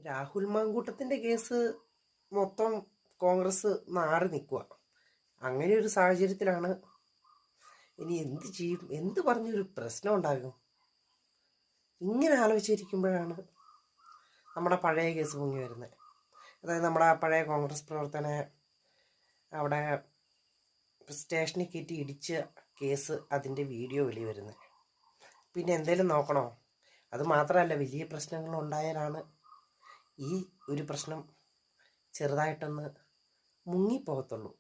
Rahul മാങ്കൂട്ടത്തിൻ്റെ case മൊത്തം കോൺഗ്രസ് മാറി നിൽക്കുക. അങ്ങനെ ഒരു സാഹചര്യത്തിലാണ് ഇനി എന്ത് ചെയ്യും, എന്ത് പറഞ്ഞൊരു പ്രശ്നം ഉണ്ടാകും. ഇങ്ങനെ ആലോചിച്ചിരിക്കുമ്പോഴാണ് നമ്മുടെ പഴയ കേസ് പൊങ്ങി വരുന്നത്. അതായത് നമ്മുടെ പഴയ കോൺഗ്രസ് പ്രവർത്തനെ അവിടെ സ്റ്റേഷനിൽ കയറ്റി ഇടിച്ച കേസ്, അതിൻ്റെ വീഡിയോ വെളി വരുന്നത്. പിന്നെ എന്തേലും നോക്കണോ? അത് മാത്രമല്ല, വലിയ പ്രശ്നങ്ങൾ ഉണ്ടായാലാണ് ഈ ഒരു പ്രശ്നം ചെറുതായിട്ടൊന്ന് മുങ്ങിപ്പോകത്തുള്ളൂ.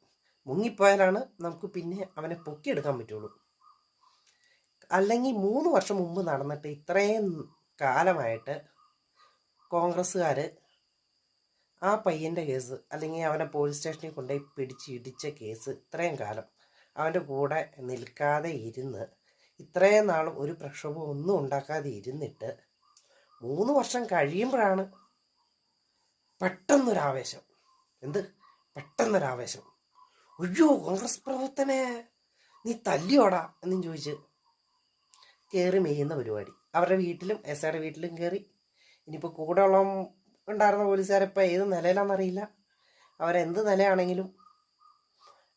മുങ്ങിപ്പോയാലാണ് നമുക്ക് പിന്നെ അവനെ പൊക്കിയെടുക്കാൻ പറ്റുള്ളൂ. അല്ലെങ്കിൽ 3 വർഷം മുമ്പ് നടന്നിട്ട് ഇത്രയും കാലമായിട്ട് കോൺഗ്രസ്സുകാർ ആ പയ്യൻ്റെ കേസ്, അല്ലെങ്കിൽ അവനെ പോലീസ് സ്റ്റേഷനിൽ കൊണ്ടുപോയി പിടിച്ച് ഇടിച്ച കേസ്, ഇത്രയും കാലം അവൻ്റെ കൂടെ നിൽക്കാതെ ഇരുന്ന് ഇത്രയും നാളും ഒരു പ്രക്ഷോഭം ഒന്നും ഉണ്ടാക്കാതെ ഇരുന്നിട്ട് 3 വർഷം കഴിയുമ്പോഴാണ് പെട്ടെന്നൊരാവേശം. പെട്ടെന്നൊരാവേശം, അയ്യോ കോൺഗ്രസ് പ്രവർത്തനെ നീ തല്ലിയോടാ എന്നും ചോദിച്ച് കയറി മെയ്യുന്ന പരിപാടി. അവരുടെ വീട്ടിലും എസ്ഐയുടെ വീട്ടിലും കയറി. ഇനിയിപ്പോൾ കൂടെ ഉള്ള ഉണ്ടായിരുന്ന പോലീസുകാരിപ്പോൾ ഏത് നിലയിലാണെന്നറിയില്ല. അവരെന്ത് നിലയാണെങ്കിലും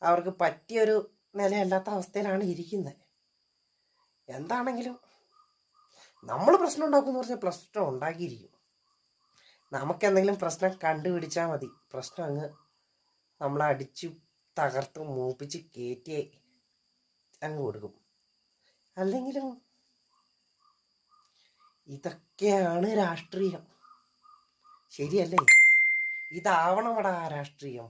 അവർക്ക് പറ്റിയൊരു നിലയല്ലാത്ത അവസ്ഥയിലാണ് ഇരിക്കുന്നത്. എന്താണെങ്കിലും നമ്മൾ പ്രശ്നം ഉണ്ടാക്കുമെന്ന് പറഞ്ഞാൽ പ്രശ്നം ഉണ്ടാക്കിയിരിക്കും. നമുക്കെന്തെങ്കിലും പ്രശ്നം കണ്ടുപിടിച്ചാൽ മതി, പ്രശ്നം അങ്ങ് നമ്മളടിച്ചു തകർത്ത് മൂപ്പിച്ച് കയറ്റി അങ്ങ് കൊടുക്കും. അല്ലെങ്കിലും ഇതൊക്കെയാണ് രാഷ്ട്രീയം, ശരിയല്ലേ? ഇതാവണമടാ രാഷ്ട്രീയം.